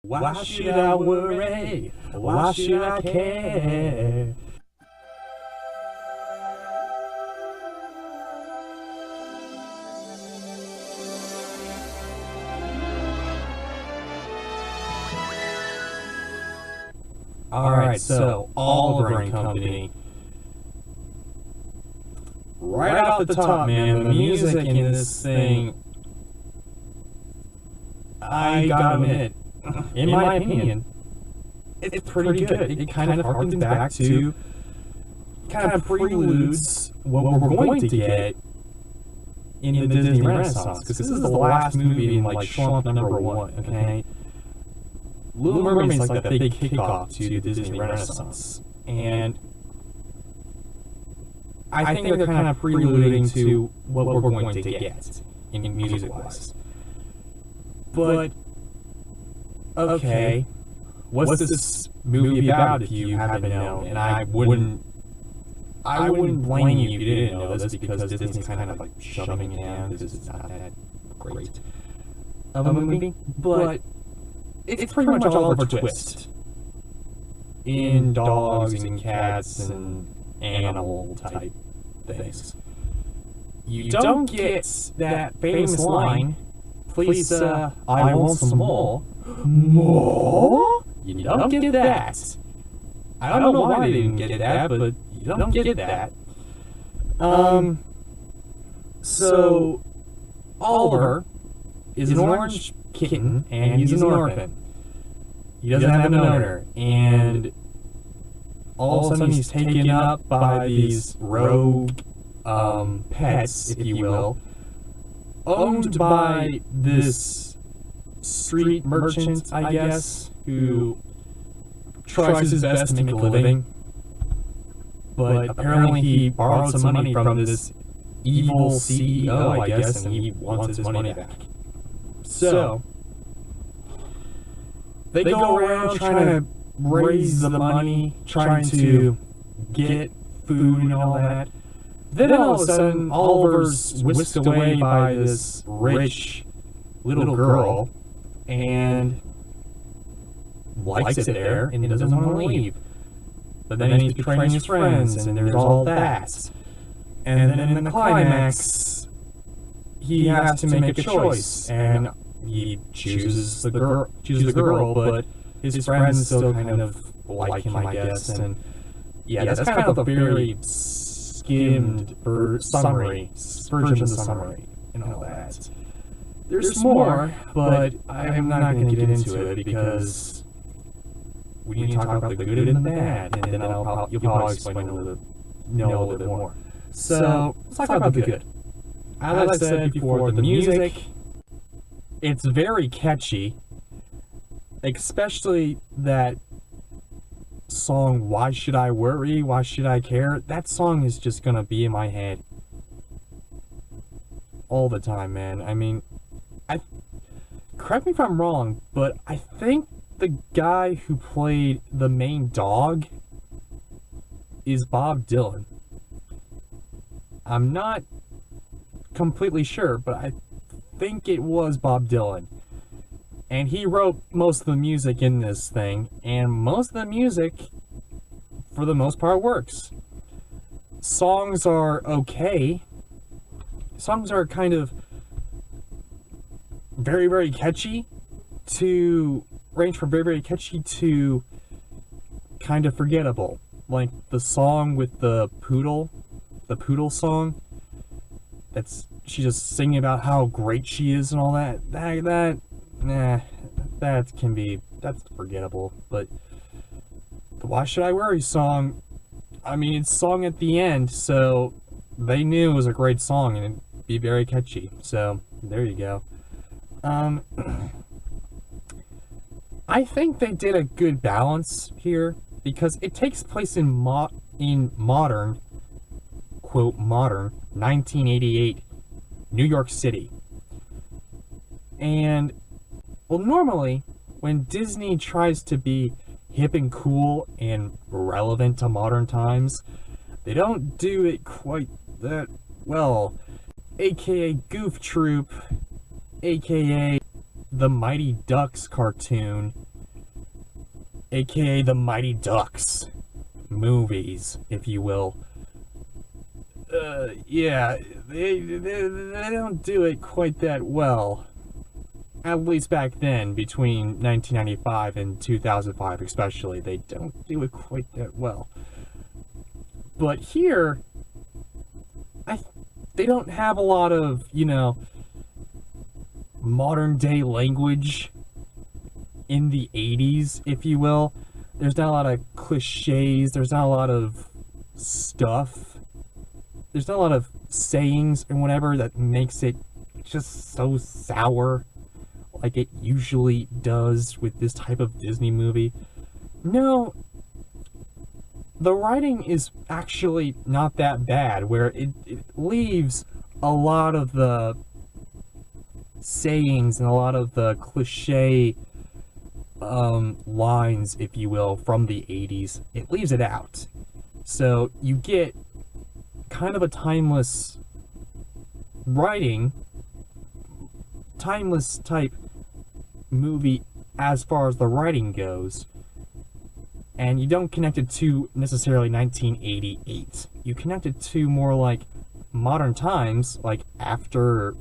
Why should I worry? Why should I care? Alright, so Oliver and Company. Right off the top, man, the music in this thing, I gotta admit, in my opinion, it's pretty good. It kind of harkens back to, kind of preludes what we're going to get in the Disney Renaissance, because this is the last movie in, like, Schlump #1, okay? Little Mermaid's like the big kickoff to the Disney Renaissance, and I think they're kind of preluding to what we're going to get in music-wise. But, okay, what's this movie about if you haven't known? And I wouldn't blame you if you didn't know this, because Disney's kind of like shoving it down. This is not that great of a movie, but it's pretty much Oliver Twist in dogs and cats and animal type things. You don't get that famous line, "Please, I want some more." More? You don't get that. I don't know why they didn't get that, but you don't get that. So Oliver is an orange kitten, and he's an orphan. He doesn't have an owner, and all of a sudden he's taken up by these rogue pets, if you will, owned by this street merchant, I guess, who tries his best to make a living, but apparently he borrowed some money from this evil CEO, I guess, and he wants his money back. So they go around trying to raise the money, trying to get food and all that. Then all of a sudden, Oliver's whisked away by this rich little girl and likes it there and doesn't want to leave. But then he's betraying his friends, and there's all that. And then in the climax, he has to make a choice, and he chooses the girl, but his friends still kind of like him, I guess. And yeah, that's kind of a very skimmed summary, version of the summary, and all that. There's more, but I'm not going to get into it because we need to talk about the good and the bad, and then you'll probably explain a little bit more. So let's talk about the good. As I said before, the music, it's very catchy, especially that song, "Why Should I Worry? Why Should I Care?" That song is just gonna be in my head all the time, man. I mean, correct me if I'm wrong, but I think the guy who played the main dog is Bob Dylan. I'm not completely sure, but I think it was Bob Dylan. And he wrote most of the music in this thing, and most of the music, for the most part, works. Songs are okay. Songs are kind of very, very catchy range from very, very catchy to kind of forgettable. Like the song with the poodle song, she's just singing about how great she is and all that. That's forgettable. But the "Why Should I Worry" song, I mean, it's sung at the end, so they knew it was a great song and it'd be very catchy. So there you go. I think they did a good balance here because it takes place in modern, quote, modern 1988 New York City. And, well, normally when Disney tries to be hip and cool and relevant to modern times, they don't do it quite that well. AKA Goof Troop, AKA the Mighty Ducks cartoon, aka the Mighty Ducks movies, if you will. Yeah, they don't do it quite that well. At least back then, between 1995 and 2005 especially, they don't do it quite that well. But here, they don't have a lot of, modern day language in the 80s, if you will. There's not a lot of cliches, there's not a lot of stuff. There's not a lot of sayings and whatever that makes it just so sour like it usually does with this type of Disney movie. No, the writing is actually not that bad, where it leaves a lot of the sayings and a lot of the cliche lines, if you will, from the 80s. It leaves it out. So you get kind of a timeless writing, timeless type movie as far as the writing goes, and you don't connect it to necessarily 1988. You connect it to more like modern times, like after,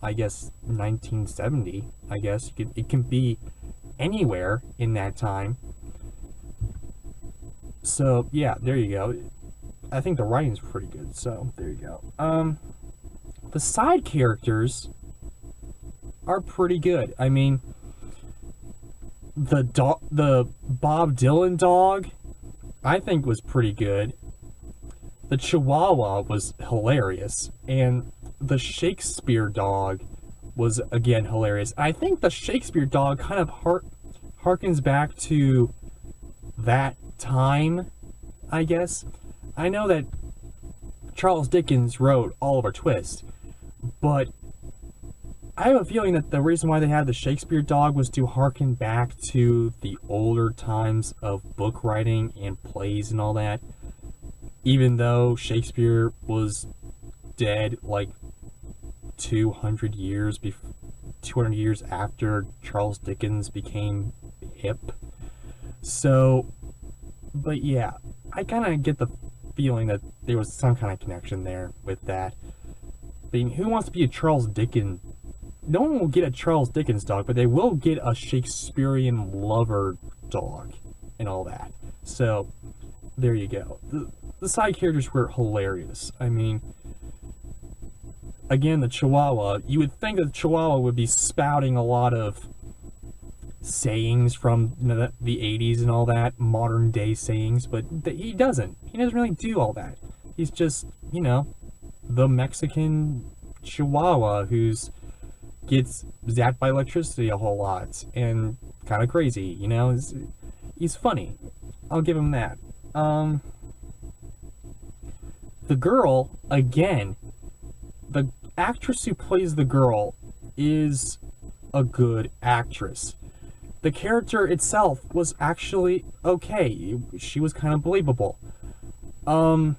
I guess, 1970. I guess it can be anywhere in that time. So yeah, there you go. I think the writing's pretty good, so there you go. The side characters are pretty good. I mean, the Bob Dylan dog, I think, was pretty good. The Chihuahua was hilarious, and the Shakespeare dog was again hilarious. I think the Shakespeare dog kind of harkens back to that time, I guess. I know that Charles Dickens wrote Oliver Twist, but I have a feeling that the reason why they had the Shakespeare dog was to harken back to the older times of book writing and plays and all that. Even though Shakespeare was dead like 200 years after Charles Dickens became hip. So, but yeah, I kind of get the feeling that there was some kind of connection there with that. I mean, who wants to be a Charles Dickens? No one will get a Charles Dickens dog, but they will get a Shakespearean lover dog and all that. So, there you go. The side characters were hilarious. I mean, again, the Chihuahua, you would think that the Chihuahua would be spouting a lot of sayings from the 80s and all that, modern day sayings, but he doesn't. He doesn't really do all that. He's just, the Mexican Chihuahua who's gets zapped by electricity a whole lot and kind of crazy, he's funny. I'll give him that. The girl, again, the actress who plays the girl is a good actress. The character itself was actually okay. She was kind of believable. One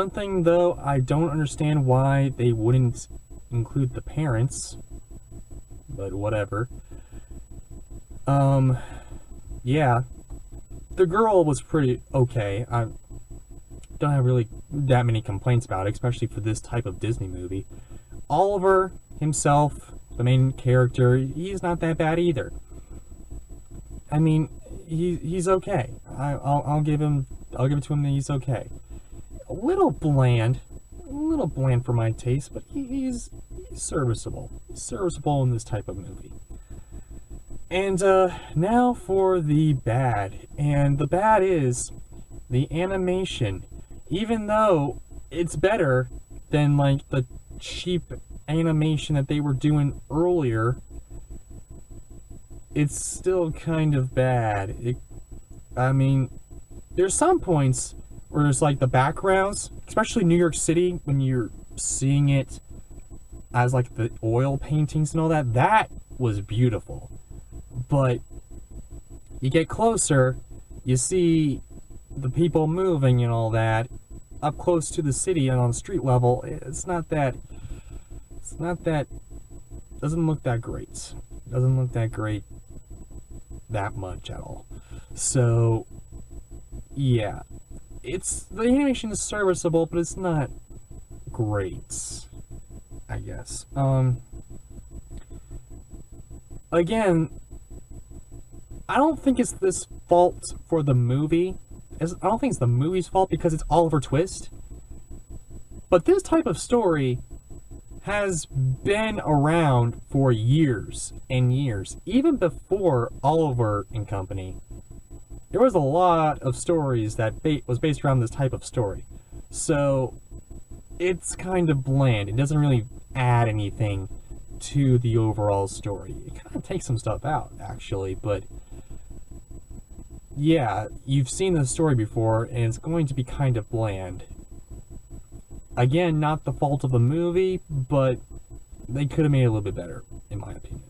thing, though, I don't understand why they wouldn't include the parents, but whatever. Yeah, the girl was pretty okay. I don't have really that many complaints about it, especially for this type of Disney movie. Oliver himself, the main character, he's not that bad either. I mean, he's okay. I'll give it to him that he's okay. A little bland for my taste, but he's serviceable. He's serviceable in this type of movie. And now for the bad. And the bad is the animation. Even though it's better than like the cheap animation that they were doing earlier, it's still kind of bad. I mean, there's some points where it's like the backgrounds, especially New York City, when you're seeing it as like the oil paintings and all that, that was beautiful. But you get closer, you see the people moving and all that up close to the city and on street level. Doesn't look that great. that much at all. So, yeah. The animation is serviceable, but it's not great, I guess. Again, I don't think it's this fault for the movie. I don't think it's the movie's fault because it's Oliver Twist. But this type of story has been around for years and years. Even before Oliver and Company, there was a lot of stories that was based around this type of story. So it's kind of bland. It doesn't really add anything to the overall story. It kind of takes some stuff out, actually, but yeah, you've seen the story before, and it's going to be kind of bland. Again, not the fault of the movie, but they could have made it a little bit better, in my opinion.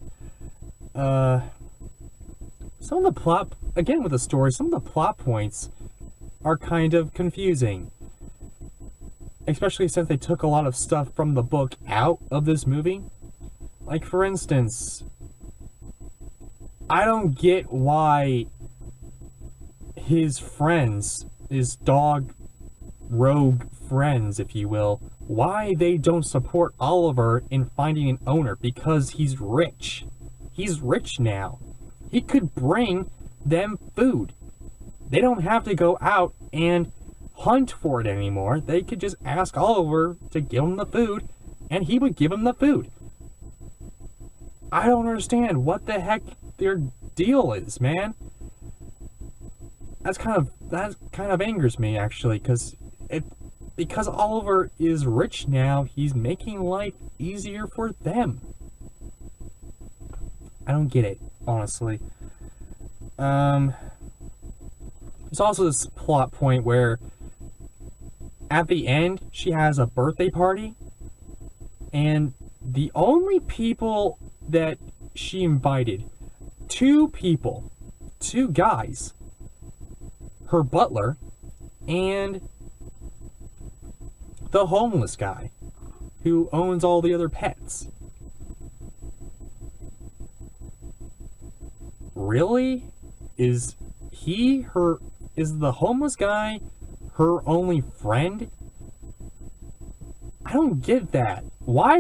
Some of the plot, again with the story, some of the plot points are kind of confusing. Especially since they took a lot of stuff from the book out of this movie. Like, for instance, I don't get why his friends, his dog rogue friends, if you will, why they don't support Oliver in finding an owner, because he's rich. He's rich now. He could bring them food. They don't have to go out and hunt for it anymore. They could just ask Oliver to give them the food, and he would give them the food. I don't understand what the heck their deal is, man. That kind of angers me, actually, because Oliver is rich now, he's making life easier for them. I don't get it, honestly. There's also this plot point where at the end she has a birthday party, and the only people that she invited, two guys, her butler, and the homeless guy who owns all the other pets. Really? Is the homeless guy her only friend? I don't get that. Why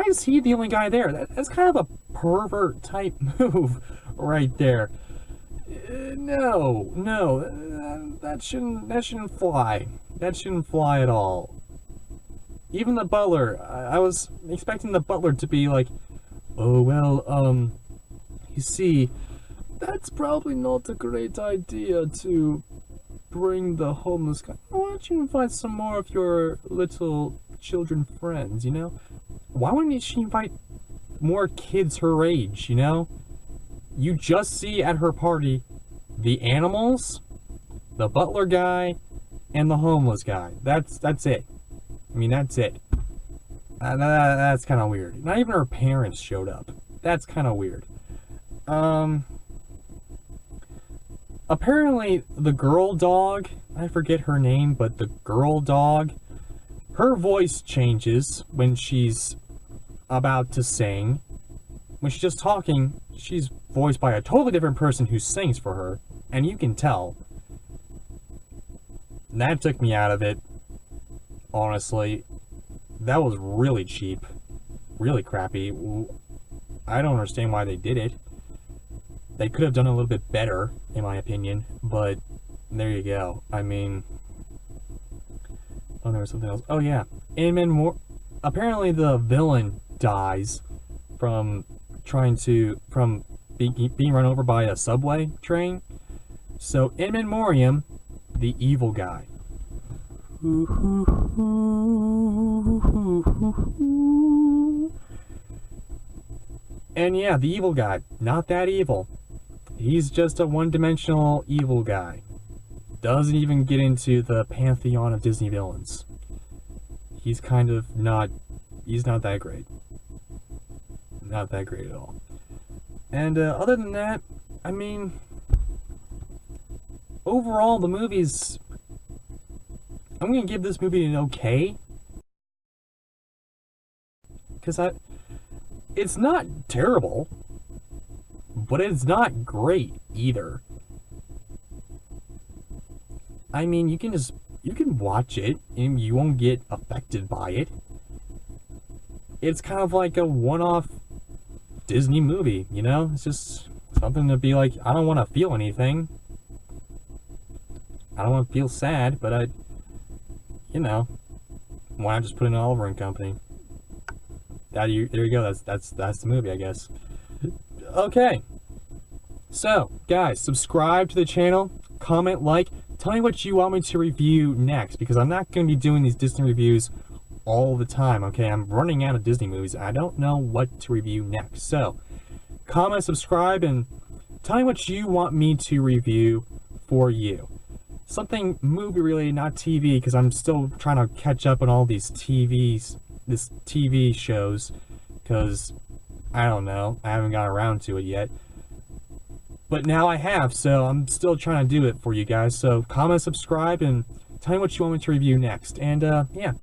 is he the only guy there? That's kind of a pervert type move right there. No, that shouldn't fly. That shouldn't fly at all. Even the butler, I was expecting the butler to be like, oh well, you see, that's probably not a great idea to bring the homeless guy. Why don't you invite some more of your little children friends, you know? Why wouldn't she invite more kids her age, you know? You just see at her party the animals, the butler guy, and the homeless guy. That's it. I mean, that's it. That's kind of weird. Not even her parents showed up. That's kind of weird. Apparently the girl dog, I forget her name, but the girl dog, her voice changes when she's about to sing. When she's just talking, she's voiced by a totally different person who sings for her, and you can tell. That took me out of it, honestly. That was really cheap, really crappy. I don't understand why they did it. They could have done a little bit better, in my opinion, but there you go. I mean, oh, there was something else. Oh yeah, apparently the villain dies from being run over by a subway train. So in memoriam, the evil guy. And yeah, the evil guy, not that evil. He's just a one-dimensional evil guy. Doesn't even get into the pantheon of Disney villains. He's kind of he's not that great. Not that great at all. And other than that, I mean, overall the movie's, I'm gonna give this movie an okay. Because it's not terrible, but it's not great either. I mean, you can watch it and you won't get affected by it. It's kind of like a one-off Disney movie, you know? It's just something to be like, I don't want to feel anything. I don't want to feel sad, but why not just put in an Oliver and Company? There you go. That's the movie, I guess. Okay. So, guys, subscribe to the channel, comment, like, tell me what you want me to review next, because I'm not going to be doing these Disney reviews all the time, okay? I'm running out of Disney movies. I don't know what to review next. So, comment, subscribe, and tell me what you want me to review for you. Something movie related, not TV, because I'm still trying to catch up on all these TV shows, because, I don't know, I haven't got around to it yet. But now I have, so I'm still trying to do it for you guys. So comment, subscribe, and tell me what you want me to review next. And, yeah.